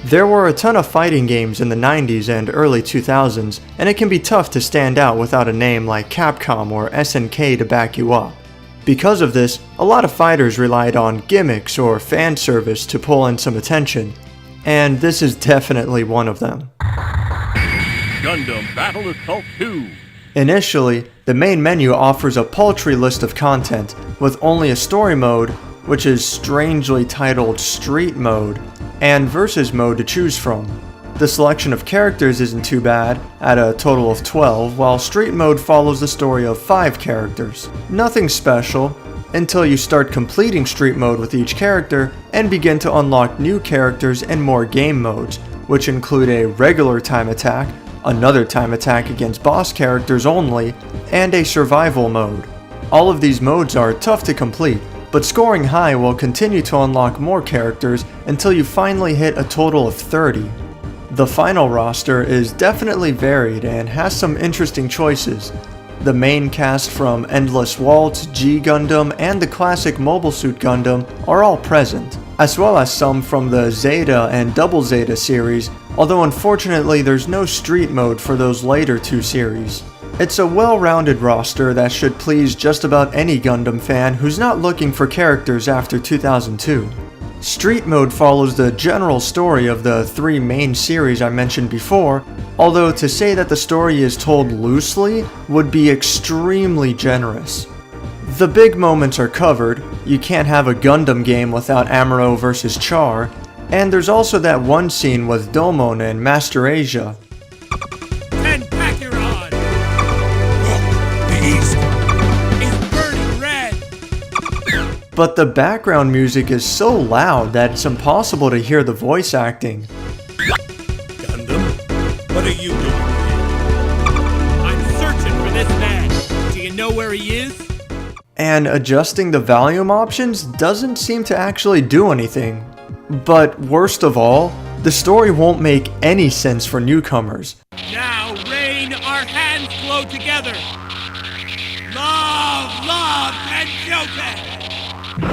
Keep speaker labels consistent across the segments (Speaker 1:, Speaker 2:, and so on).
Speaker 1: There were a ton of fighting games in the 90s and early 2000s, and it can be tough to stand out without a name like Capcom or SNK to back you up. Because of this, a lot of fighters relied on gimmicks or fan service to pull in some attention, and this is definitely one of them.
Speaker 2: Gundam Battle Assault 2.
Speaker 1: Initially, the main menu offers a paltry list of content, with only a story mode, which is strangely titled Street Mode, and Versus Mode to choose from. The selection of characters isn't too bad, at a total of 12, while Street Mode follows the story of 5 characters. Nothing special, until you start completing Street Mode with each character, and begin to unlock new characters and more game modes, which include a regular time attack, another time attack against boss characters only, and a survival mode. All of these modes are tough to complete, but scoring high will continue to unlock more characters until you finally hit a total of 30. The final roster is definitely varied and has some interesting choices. The main cast from Endless Waltz, G Gundam, and the classic Mobile Suit Gundam are all present, as well as some from the Zeta and Double Zeta series, although unfortunately there's no Street Mode for those later 2 series. It's a well-rounded roster that should please just about any Gundam fan who's not looking for characters after 2002. Street Mode follows the general story of the 3 main series I mentioned before, although to say that the story is told loosely would be extremely generous. The big moments are covered, you can't have a Gundam game without Amuro vs Char, and there's also that one scene with Domon and Master Asia. But the background music is so loud that it's impossible to hear the voice acting.
Speaker 2: Gundam, what are you doing here?
Speaker 3: I'm searching for this man. Do you know where he is?
Speaker 1: And adjusting the volume options doesn't seem to actually do anything. But worst of all, the story won't make any sense for newcomers.
Speaker 3: Now, Rain, our hands flow together. Love, and Joken!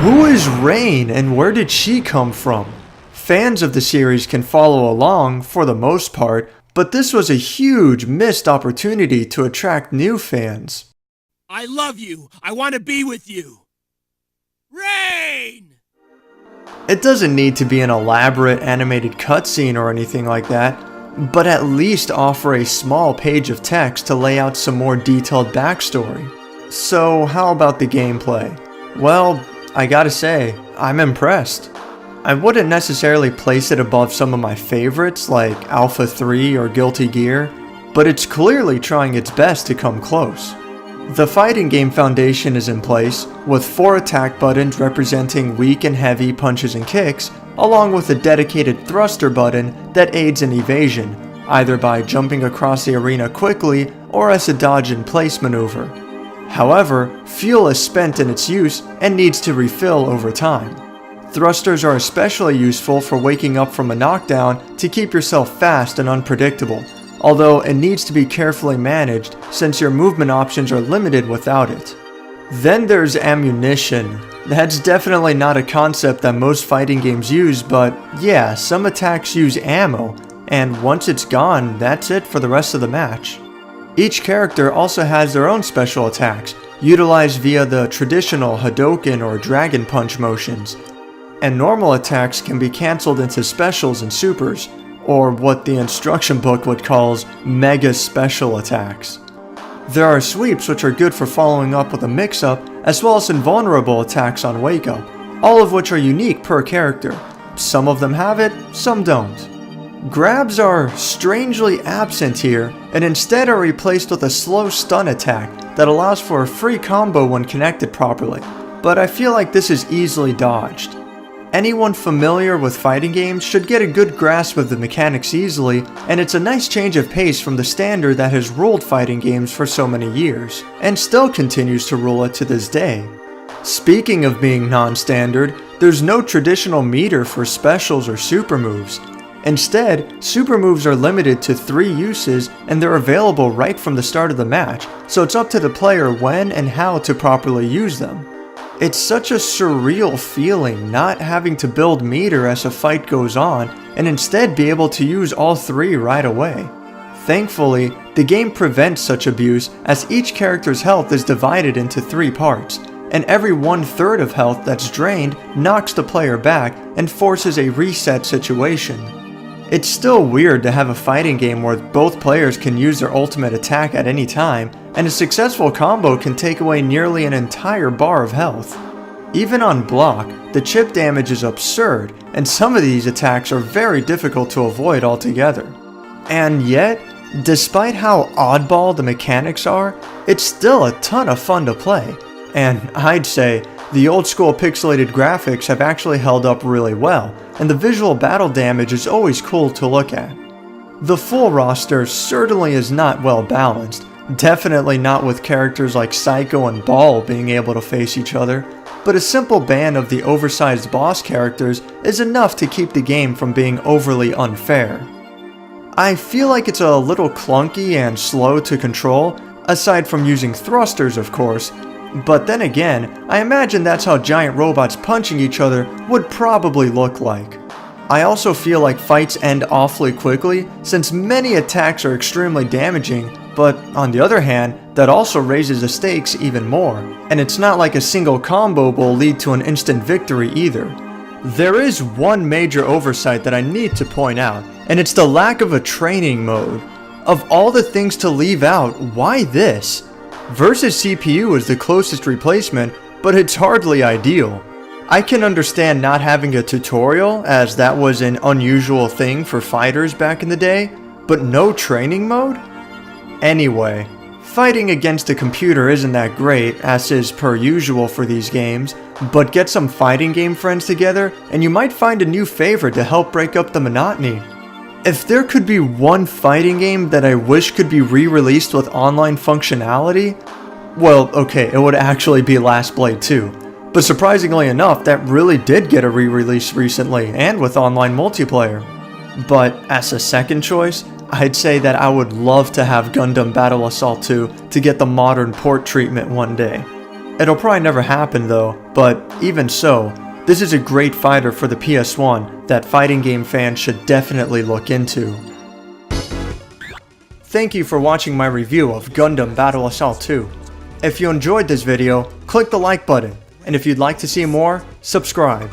Speaker 1: Who is Rain and where did she come from? Fans of the series can follow along for the most part, but this was a huge missed opportunity to attract new fans.
Speaker 3: I love you. I want to be with you. Rain!
Speaker 1: It doesn't need to be an elaborate animated cutscene or anything like that, but at least offer a small page of text to lay out some more detailed backstory. So how about the gameplay? Well, I gotta say, I'm impressed. I wouldn't necessarily place it above some of my favorites like Alpha 3 or Guilty Gear, but it's clearly trying its best to come close. The fighting game foundation is in place, with 4 attack buttons representing weak and heavy punches and kicks, along with a dedicated thruster button that aids in evasion, either by jumping across the arena quickly or as a dodge-in-place maneuver. However, fuel is spent in its use and needs to refill over time. Thrusters are especially useful for waking up from a knockdown to keep yourself fast and unpredictable, although it needs to be carefully managed since your movement options are limited without it. Then there's ammunition. That's definitely not a concept that most fighting games use, but yeah, some attacks use ammo, and once it's gone, that's it for the rest of the match. Each character also has their own special attacks, utilized via the traditional Hadouken or Dragon Punch motions, and normal attacks can be cancelled into specials and supers, or what the instruction book would call mega special attacks. There are sweeps which are good for following up with a mix-up, as well as invulnerable attacks on wake-up, all of which are unique per character. Some of them have it, some don't. Grabs are strangely absent here, and instead are replaced with a slow stun attack that allows for a free combo when connected properly, but I feel like this is easily dodged. Anyone familiar with fighting games should get a good grasp of the mechanics easily, and it's a nice change of pace from the standard that has ruled fighting games for so many years, and still continues to rule it to this day. Speaking of being non-standard, there's no traditional meter for specials or super moves. Instead, super moves are limited to 3 uses and they're available right from the start of the match, so it's up to the player when and how to properly use them. It's such a surreal feeling not having to build meter as a fight goes on and instead be able to use all three right away. Thankfully, the game prevents such abuse as each character's health is divided into 3 parts, and every 1/3 of health that's drained knocks the player back and forces a reset situation. It's still weird to have a fighting game where both players can use their ultimate attack at any time, and a successful combo can take away nearly an entire bar of health. Even on block, the chip damage is absurd, and some of these attacks are very difficult to avoid altogether. And yet, despite how oddball the mechanics are, it's still a ton of fun to play, and I'd say the old school pixelated graphics have actually held up really well, and the visual battle damage is always cool to look at. The full roster certainly is not well balanced, definitely not with characters like Psycho and Ball being able to face each other, but a simple ban of the oversized boss characters is enough to keep the game from being overly unfair. I feel like it's a little clunky and slow to control, aside from using thrusters of course, but then again, I imagine that's how giant robots punching each other would probably look like. I also feel like fights end awfully quickly since many attacks are extremely damaging, but on the other hand, that also raises the stakes even more, and it's not like a single combo will lead to an instant victory either. There is one major oversight that I need to point out, and it's the lack of a training mode. Of all the things to leave out, why this? Versus CPU is the closest replacement, but it's hardly ideal. I can understand not having a tutorial, as that was an unusual thing for fighters back in the day, but no training mode? Anyway, fighting against a computer isn't that great, as is per usual for these games, but get some fighting game friends together and you might find a new favorite to help break up the monotony. If there could be one fighting game that I wish could be re-released with online functionality, well, okay, it would actually be Last Blade 2. But surprisingly enough, that really did get a re-release recently, and with online multiplayer. But as a second choice, I'd say that I would love to have Gundam Battle Assault 2 to get the modern port treatment one day. It'll probably never happen though, but even so, this is a great fighter for the PS1 that fighting game fans should definitely look into. Thank you for watching my review of Gundam Battle Assault 2. If you enjoyed this video, click the like button, and if you'd like to see more, subscribe.